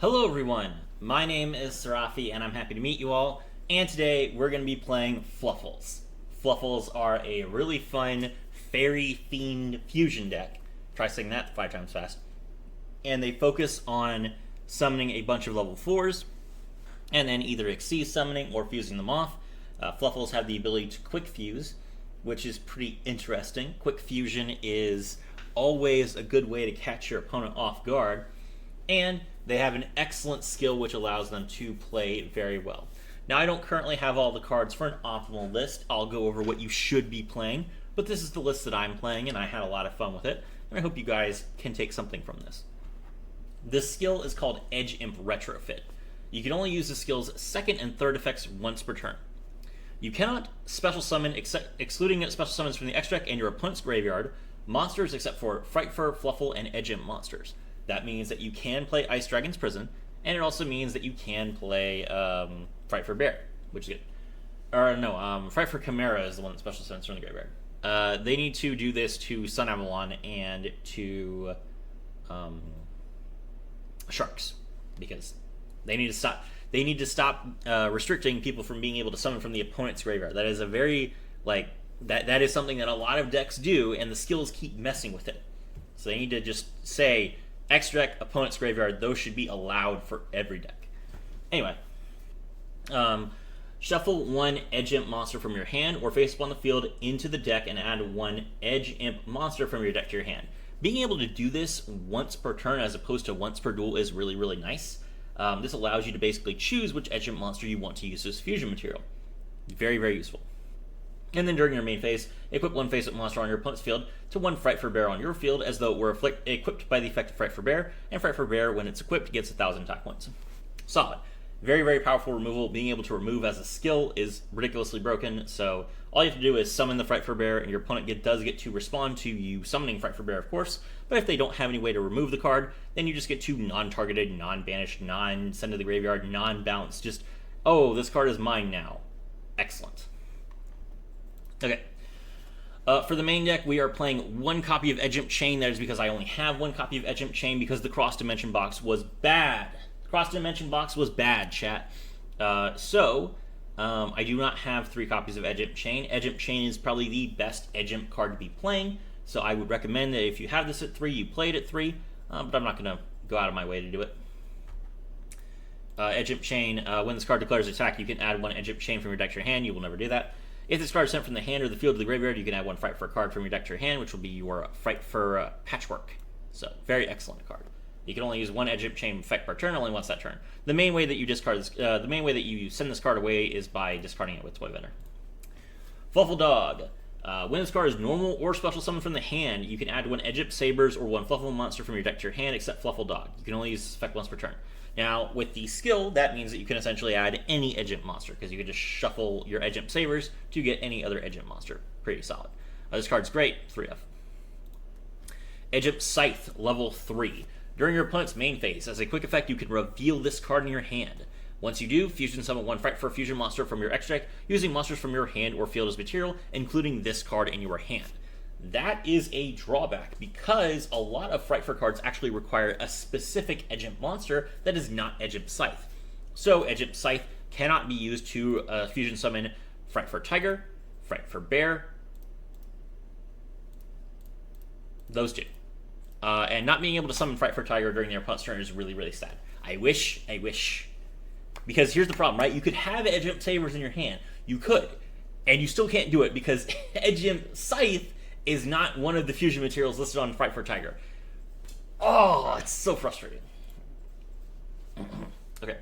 Hello everyone, my name is Serafi and I'm happy to meet you all, and today we're going to be playing Fluffles. Fluffles are a really fun, fairy-themed fusion deck. Try saying that 5 times fast. And they focus on summoning a bunch of level 4s, and then either XYZ summoning or fusing them off. Fluffles have the ability to quick fuse, which is pretty interesting. Quick fusion is always a good way to catch your opponent off guard, and they have an excellent skill which allows them to play very well. Now, I don't currently have all the cards for an optimal list. I'll go over what you should be playing, but this is the list that I'm playing, and I had a lot of fun with it, and I hope you guys can take something from this. This skill is called Edge Imp Retrofit. You can only use the skill's second and third effects once per turn. You cannot special summon, excluding special summons from the extract and your opponent's graveyard, monsters except for Frightfur, Fluffle, and Edge Imp monsters. That means that you can play Ice Dragon's Prison, and it also means that you can play Frightfur Bear, which is good. Or no, Frightfur Chimera is the one that special summons from the graveyard. They need to do this to Sun Avalon and to Sharks, because they need to stop. They need to stop restricting people from being able to summon from the opponent's graveyard. That is a very that is something that a lot of decks do, and the skills keep messing with it. So they need to just say extract, opponent's graveyard. Those should be allowed for every deck. Anyway, shuffle one Edge Imp monster from your hand or face up on the field into the deck and add one Edge Imp monster from your deck to your hand. Being able to do this once per turn as opposed to once per duel is really, really nice. This allows you to basically choose which Edge Imp monster you want to use as fusion material. Very, very useful. And then during your main phase, equip one face-up monster on your opponent's field to one Frightfur Bear on your field as though it were equipped by the effect of Frightfur Bear, and Frightfur Bear, when it's equipped, gets 1,000 attack points. Solid. Very, very powerful removal. Being able to remove as a skill is ridiculously broken, so all you have to do is summon the Frightfur Bear, and your opponent does get to respond to you summoning Frightfur Bear, of course, but if they don't have any way to remove the card, then you just get to non-targeted, non-banished, non-send to the graveyard, non-bounce, just, oh, this card is mine now. Excellent. Okay. For the main deck, we are playing one copy of Edge Imp Chain. That is because I only have one copy of Edge Imp Chain because the Cross Dimension box was bad. The Cross Dimension box was bad, chat. I do not have 3 copies of Edge Imp Chain. Edge Imp Chain is probably the best Edge Imp card to be playing, so I would recommend that if you have this at 3, you play it at 3, but I'm not going to go out of my way to do it. Edge Imp Chain, when this card declares attack, you can add one Edge Imp Chain from your deck to your hand. You will never do that. If this card is sent from the hand or the field to the graveyard, you can add one Frightfur card from your deck to your hand, which will be your Frightfur Patchwork. So, very excellent card. You can only use one Edge Imp Chain effect per turn, only once that turn. The main way that you discard this, the main way that you send this card away is by discarding it with Toy Vendor. Fluffle Dog. When this card is normal or special summon from the hand, you can add one Edge Imp Sabers or one Fluffle monster from your deck to your hand, except Fluffle Dog. You can only use this effect once per turn. Now, with the skill, that means that you can essentially add any Edge Imp monster, because you can just shuffle your Edge Imp Sabers to get any other Edge Imp monster. Pretty solid. This card's great, 3F. Edge Imp Scythe, level 3. During your opponent's main phase, as a quick effect, you can reveal this card in your hand. Once you do, fusion summon one Frightfur fusion monster from your extract, using monsters from your hand or field as material, including this card in your hand. That is a drawback, because a lot of Frightfur cards actually require a specific Edge Imp monster that is not Edge Imp Scythe. So Edge Imp Scythe cannot be used to fusion summon Frightfur Tiger, Frightfur Bear, those two. And not being able to summon Frightfur Tiger during their opponent's turn is really, really sad. I wish. Because here's the problem, right? You could have Edge Imp Sabers in your hand. You could. And you still can't do it because Edge Imp Scythe is not one of the fusion materials listed on Frightfur Tiger. Oh, it's so frustrating. Okay.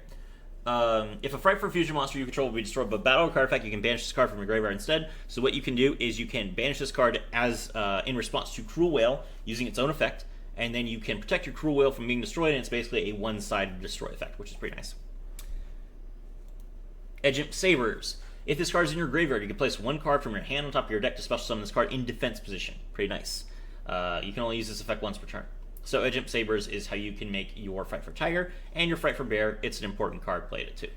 If a Frightfur fusion monster you control will be destroyed by battle card effect, you can banish this card from your graveyard instead. So what you can do is you can banish this card as in response to Cruel Whale using its own effect, and then you can protect your Cruel Whale from being destroyed, and it's basically a one-sided destroy effect, which is pretty nice. Edge Imp Sabers. If this card is in your graveyard, you can place one card from your hand on top of your deck to special summon this card in defense position. Pretty nice. You can only use this effect once per turn. So Edge Imp Sabers is how you can make your Frightfur Tiger and your Frightfur Bear. It's an important card, played it too.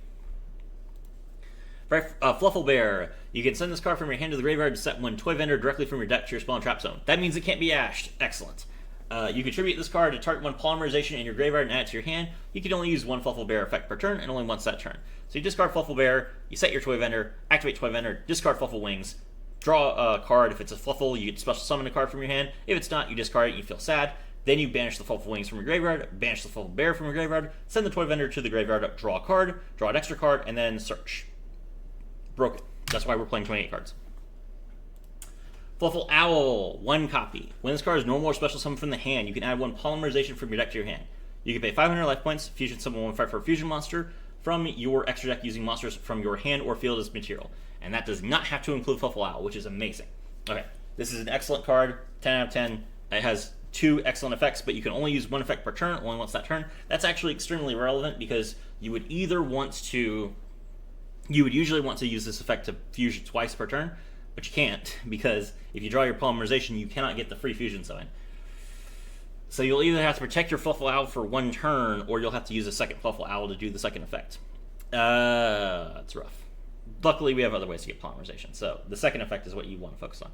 Fluffle Bear. You can send this card from your hand to the graveyard to set one Toy Vendor directly from your deck to your spawn trap zone. That means it can't be ashed. Excellent. You contribute this card to target one polymerization in your graveyard and add it to your hand. You can only use one Fluffle Bear effect per turn and only once that turn. So you discard Fluffle Bear, you set your Toy Vendor, activate Toy Vendor, discard Fluffle Wings, draw a card. If it's a Fluffle, you get special summon a card from your hand. If it's not, you discard it and you feel sad. Then you banish the Fluffle Wings from your graveyard, banish the Fluffle Bear from your graveyard, send the Toy Vendor to the graveyard, draw a card, draw an extra card, and then search. Broken. That's why we're playing 28 cards. Fluffle Owl, 1 copy. When this card is normal or special summon from the hand, you can add 1 polymerization from your deck to your hand. You can pay 500 life points, fusion summon 1 Frightfur fusion monster from your extra deck using monsters from your hand or field as material. And that does not have to include Fluffle Owl, which is amazing. Okay, this is an excellent card, 10 out of 10. It has 2 excellent effects, but you can only use 1 effect per turn, only once that turn. That's actually extremely relevant because you would either want to... You would usually want to use this effect to fusion twice per turn, but you can't, because if you draw your polymerization, you cannot get the free fusion summon. So you'll either have to protect your Fluffle Owl for 1 turn, or you'll have to use a second Fluffle Owl to do the second effect. That's rough. Luckily, we have other ways to get polymerization, so the second effect is what you want to focus on.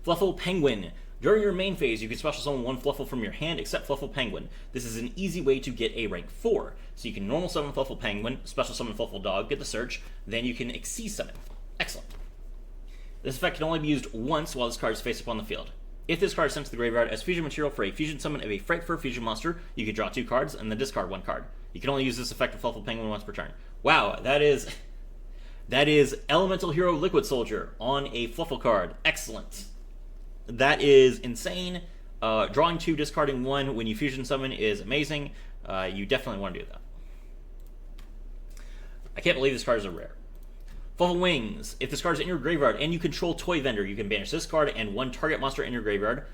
Fluffle Penguin. During your main phase, you can special summon 1 Fluffle from your hand except Fluffle Penguin. This is an easy way to get a rank 4. So you can normal summon Fluffle Penguin, special summon Fluffle Dog, get the search, then you can XYZ summon. Excellent. This effect can only be used once while this card is face up on the field. If this card is sent to the graveyard as fusion material for a fusion summon of a Frightfur fusion monster, you can draw 2 cards and then discard 1 card. You can only use this effect with Fluffle Penguin once per turn. Wow, that is Elemental Hero Liquid Soldier on a Fluffle card. Excellent. That is insane. Drawing 2, discarding 1 when you fusion summon is amazing. You definitely want to do that. I can't believe this card is a rare. Fluffle Wings. If this card is in your graveyard and you control Toy Vendor, you can banish this card and 1 target monster in your graveyard.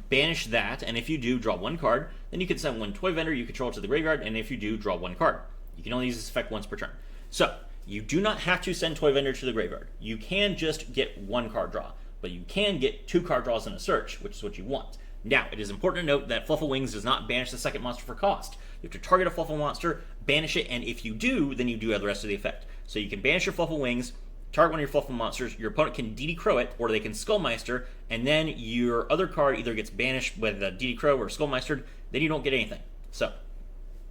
Banish that, and if you do, draw 1 card. Then you can send 1 Toy Vendor you control to the graveyard, and if you do, draw 1 card. You can only use this effect once per turn. So, you do not have to send Toy Vendor to the graveyard. You can just get 1 card draw, but you can get 2 card draws in a search, which is what you want. Now, it is important to note that Fluffle Wings does not banish the second monster for cost. You have to target a Fluffle monster, banish it, and if you do, then you do have the rest of the effect. So you can banish your Fluffle Wings, target one of your Fluffle monsters, your opponent can DD Crow it, or they can Skullmeister, and then your other card either gets banished with a DD Crow or Skullmeistered, then you don't get anything. So,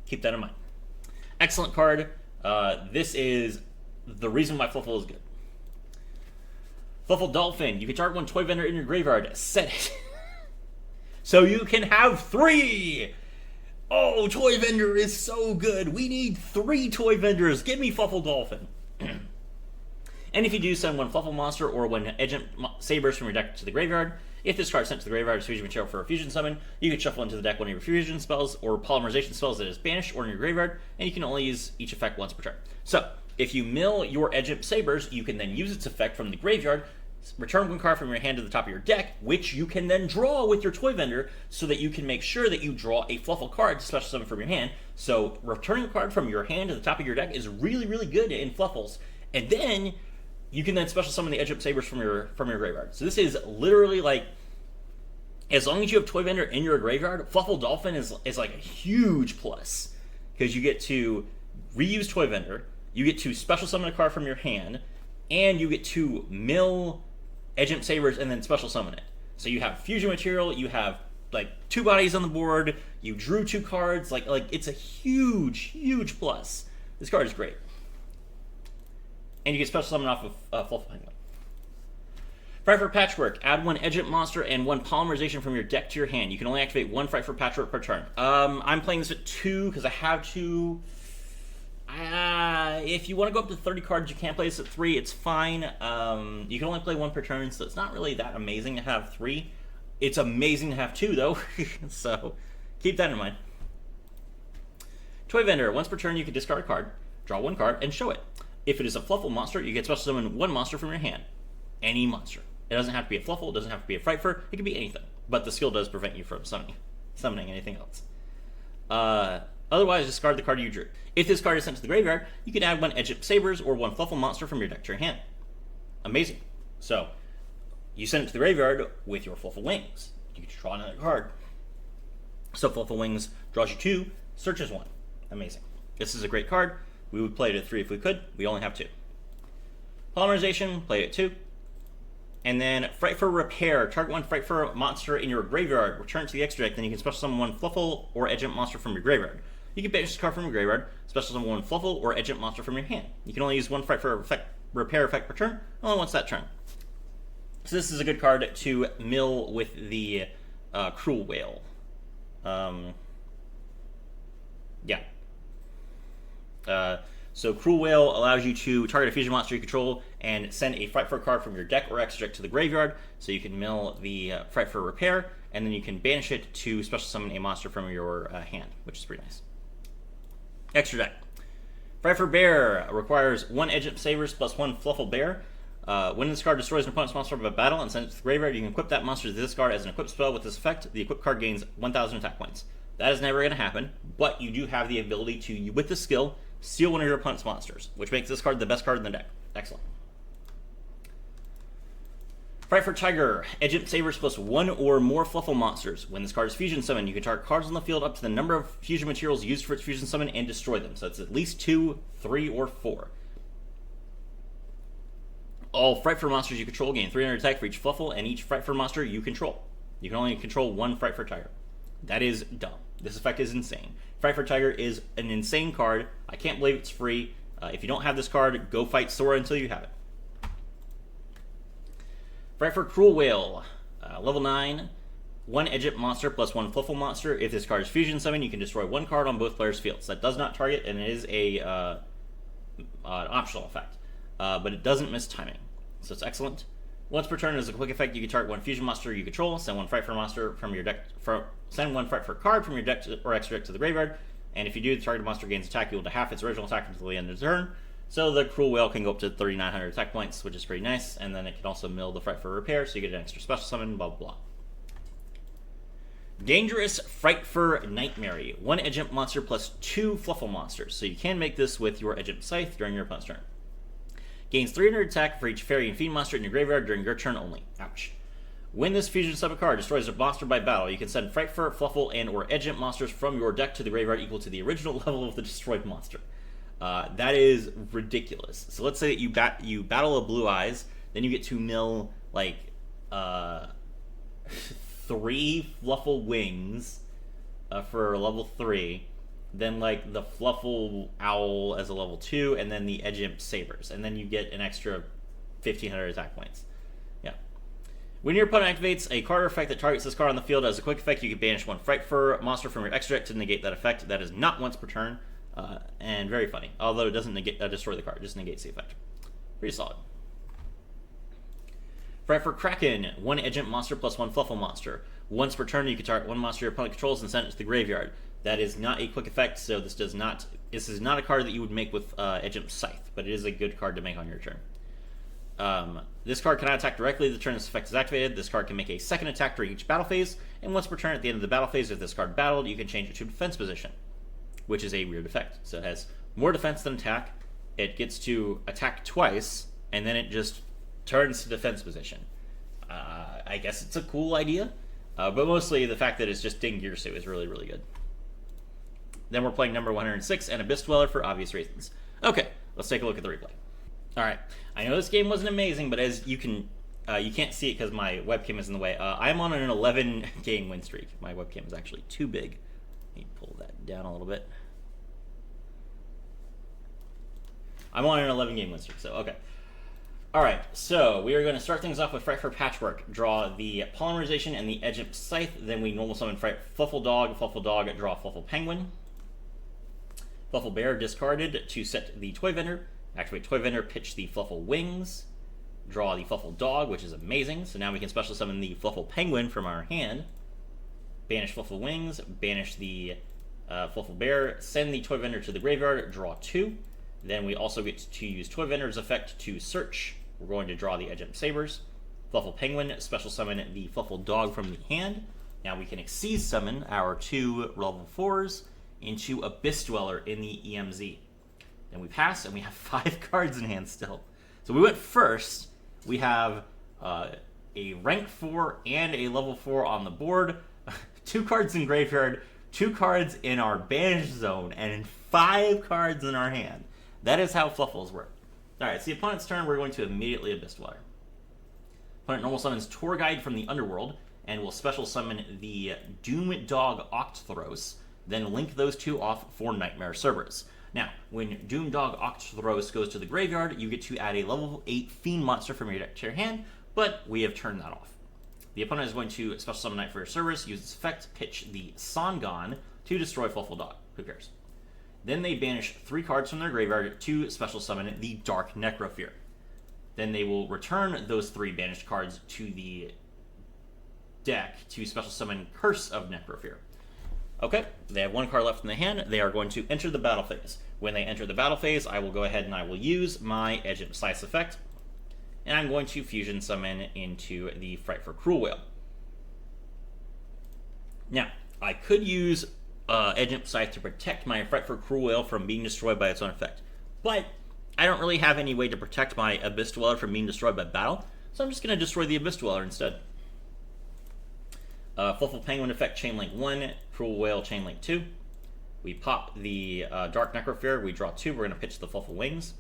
keep that in mind. Excellent card. This is the reason why Fluffle is good. Fluffle Dolphin. You can target 1 Toy Vendor in your graveyard, set it. So you can have 3! Oh, Toy Vendor is so good. We need 3 Toy Vendors. Give me Fluffle Dolphin. And if you do, send 1 Fluffle monster or 1 Agent Sabers from your deck to the graveyard. If this card is sent to the graveyard as fusion material for a fusion summon, you can shuffle into the deck one of your fusion spells or polymerization spells that is banished or in your graveyard, and you can only use each effect once per turn. So, if you mill your Agent Sabers, you can then use its effect from the graveyard, return 1 card from your hand to the top of your deck, which you can then draw with your Toy Vendor, so that you can make sure that you draw a Fluffle card to special summon from your hand. So returning a card from your hand to the top of your deck is really, really good in Fluffles. And then you can then special summon the Edge-Up Sabers from your graveyard. So this is literally like, as long as you have Toy Vendor in your graveyard, Fluffle Dolphin is like a huge plus. Because you get to reuse Toy Vendor, you get to special summon a card from your hand, and you get to mill Edge-Up Sabers and then special summon it. So you have fusion material, you have like 2 bodies on the board, you drew 2 cards, like it's a huge, huge plus. This card is great. And you get special summon off of Fluffle Penguin. Frightfur Patchwork. Add 1 Edge-Up monster and 1 polymerization from your deck to your hand. You can only activate 1 Frightfur Patchwork per turn. I'm playing this at 2 because I have to. If you want to go up to 30 cards, you can't play this at 3. It's fine. You can only play 1 per turn, so it's not really that amazing to have 3. It's amazing to have 2, though. So keep that in mind. Toy Vendor. Once per turn, you can discard a card, draw 1 card, and show it. If it is a Fluffle monster, you get special summon 1 monster from your hand. Any monster. It doesn't have to be a Fluffle, it doesn't have to be a Frightfur, it can be anything. But the skill does prevent you from summoning anything else. Otherwise, discard the card you drew. If this card is sent to the graveyard, you can add 1 Edge-Up Sabers or 1 Fluffle monster from your deck to your hand. Amazing. So, you send it to the graveyard with your Fluffle Wings. You can draw another card. So Fluffle Wings draws you 2, searches 1. Amazing. This is a great card. We would play it at 3 if we could. We only have 2. Polymerization, play it at 2. And then Frightfur Repair. Target one Frightfur monster in your graveyard. Return it to the extra deck. Then you can special summon one Fluffle or Edgent monster from your graveyard. You can banish this card from your graveyard. Special summon one Fluffle or Edgent monster from your hand. You can only use one Frightfur Repair effect per turn. Only once that turn. So this is a good card to mill with the Cruel Whale. So Cruel Whale allows you to target a fusion monster you control and send a Frightfur card from your deck or extra deck to the graveyard. So you can mill the Frightfur Repair, and then you can banish it to special summon a monster from your hand, which is pretty nice. Extra deck. Frightfur Bear requires 1 Edgent Sabers plus 1 Fluffle Bear. When this card destroys an opponent's monster of a battle and sends it to the graveyard, you can equip that monster to this card as an equipped spell with this effect. The equipped card gains 1,000 attack points. That is never going to happen, but you do have the ability to, with the skill, steal one of your opponent's monsters, which makes this card the best card in the deck. Excellent. Frightfur Tiger. Edgent Sabers plus 1 or more Fluffle monsters. When this card is fusion summoned, you can target cards on the field up to the number of fusion materials used for its fusion summon and destroy them. So it's at least 2, 3, or 4. All Frightfur monsters you control gain 300 attack for each Fluffle and each Frightfur monster you control. You can only control 1 Frightfur Tiger. That is dumb. This effect is insane. Frightfur Tiger is an insane card. I can't believe it's free. If you don't have this card, go fight Sora until you have it. Frightfur Cruel Whale. Level 9. 1 Edgent monster plus 1 Fluffle monster. If this card is fusion summoned, you can destroy 1 card on both players' fields. That does not target, and it is an optional effect. But it doesn't miss timing. So it's excellent. Once per turn, as a quick effect, you can target 1 fusion monster you control, send 1 Frightfur monster from your deck, send 1 Frightfur card from your deck or extra deck to the graveyard, and if you do, the targeted monster gains attack equal to half its original attack until the end of the turn. So the Cruel Whale can go up to 3,900 attack points, which is pretty nice, and then it can also mill the Frightfur Repair, so you get an extra special summon, blah, blah, blah. Dangerous Frightfur Nightmare. 1 Edgent monster plus 2 Fluffle monsters, so you can make this with your Edgent Scythe during your opponent's turn. Gains 300 attack for each Fairy and Fiend monster in your graveyard during your turn only. Ouch. When this fusion summon card destroys a monster by battle, you can send Frightfur, Fluffle, and or Edgent monsters from your deck to the graveyard equal to the original level of the destroyed monster. That is ridiculous. So let's say that you battle a Blue Eyes, then you get to mill like 3 Fluffle Wings for level 3. Then like the Fluffle Owl as a level 2, and then the Edgent Sabers, and then you get an extra 1,500 attack points. Yeah. When your opponent activates a card or effect that targets this card on the field as a quick effect, you can banish 1 Frightfur monster from your extra deck to negate that effect. That is not once per turn, and very funny. Although it doesn't destroy the card, it just negates the effect. Pretty solid. Frightfur Kraken. 1 Edgent monster plus 1 Fluffle monster. Once per turn, you can target 1 monster your opponent controls and send it to the graveyard. That is not a quick effect, so this is not a card that you would make with Edgent Scythe, but it is a good card to make on your turn. This card cannot attack directly the turn this effect is activated. This card can make a second attack during each battle phase, and once per turn at the end of the battle phase, if this card battled, you can change it to defense position, which is a weird effect. So it has more defense than attack. It gets to attack twice, and then it just turns to defense position. I guess it's a cool idea, but mostly the fact that it's just Ding Girsu is really, really good. Then we're playing number 106 and Abyss Dweller for obvious reasons. Okay, let's take a look at the replay. All right, I know this game wasn't amazing, but as you can, you can't see it because my webcam is in the way. I'm on an 11-game win streak. My webcam is actually too big. Let me pull that down a little bit. I'm on an 11-game win streak, so okay. All right, so we are going to start things off with Frightfur Patchwork. Draw the Polymerization and the Edgent Scythe. Then we normal summon Fluffle Dog, draw Fluffle Penguin. Fluffle Bear discarded to set the Toy Vendor. Activate Toy Vendor, pitch the Fluffle Wings. Draw the Fluffle Dog, which is amazing. So now we can special summon the Fluffle Penguin from our hand. Banish Fluffle Wings, banish the Fluffle Bear, send the Toy Vendor to the graveyard, draw 2. Then we also get to use Toy Vendor's effect to search. We're going to draw the Edgent Sabers. Fluffle Penguin, special summon the Fluffle Dog from the hand. Now we can XYZ summon our 2 level 4s into Abyss Dweller in the EMZ. Then we pass, and we have 5 cards in hand still. So we went first. We have a rank 4 and a level 4 on the board, 2 cards in graveyard, 2 cards in our banish zone, and 5 cards in our hand. That is how Fluffles work. Alright, it's the opponent's turn. We're going to immediately Abyss Dweller. Opponent normal summons Tour Guide from the Underworld and will special summon the Doom Dog Octothros, then link those two off for Nightmare Cerberus. Now, when Doom Dog Octothros goes to the graveyard, you get to add a level 8 Fiend monster from your deck to your hand, but we have turned that off. The opponent is going to special summon Nightmare Cerberus, use its effect, pitch the Songon to destroy Fluffle Dog. Who cares? Then they banish 3 cards from their graveyard to special summon the Dark Necrofear. Then they will return those 3 banished cards to the deck to special summon Curse of Necrofear. Okay, they have 1 card left in the hand. They are going to enter the battle phase. When they enter the battle phase, I will go ahead and I will use my Edge of Slice effect, and I'm going to fusion summon into the Frightfur Cruel Whale. Now, I could use Edge of Slice to protect my Frightfur Cruel Whale from being destroyed by its own effect, but I don't really have any way to protect my Abyss Dweller from being destroyed by battle, so I'm just going to destroy the Abyss Dweller instead. Fluffle Penguin effect, Chainlink 1, Cruel Whale, Chainlink 2. We pop the Dark Necrofear, we draw 2, we're going to pitch the Fluffle Wings.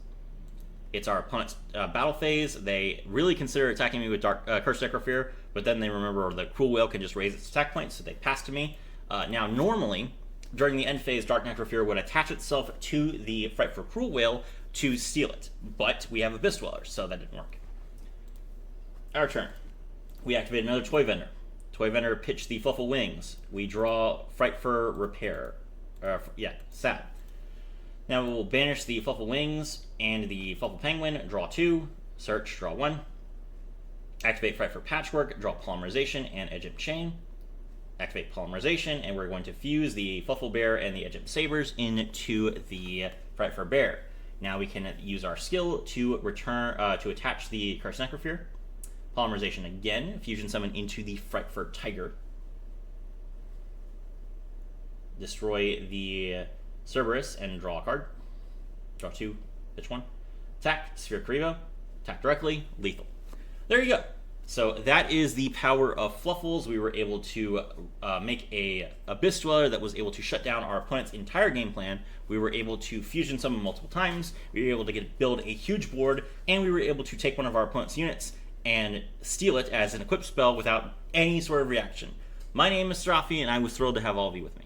It's our opponent's battle phase. They really consider attacking me with Curse Necrofear, but then they remember the Cruel Whale can just raise its attack points, so they pass to me. Now, normally, during the end phase, Dark Necrofear would attach itself to the Frightfur Cruel Whale to steal it, but we have Abyss Dweller, so that didn't work. Our turn. We activate another Toy Vendor. Toy Vendor pitch the Fluffle Wings. We draw Frightfur Repair. Sad. Now we will banish the Fluffle Wings and the Fluffle Penguin, draw 2, search, draw 1. Activate Frightfur Patchwork, draw Polymerization and Edge of Chain. Activate Polymerization, and we're going to fuse the Fluffle Bear and the Edge of Sabers into the Frightfur Bear. Now we can use our skill to return to attach the Curse Necrofear. Polymerization again, fusion summon into the Frightfur Tiger. Destroy the Cerberus and draw a card. Draw 2, pitch 1. Attack, Sphere Karibo. Attack directly, lethal. There you go. So that is the power of Fluffles. We were able to make a Abyss Dweller that was able to shut down our opponent's entire game plan. We were able to fusion summon multiple times. We were able to build a huge board, and we were able to take one of our opponent's units and steal it as an equipped spell without any sort of reaction. My name is Serafi, and I was thrilled to have all of you with me.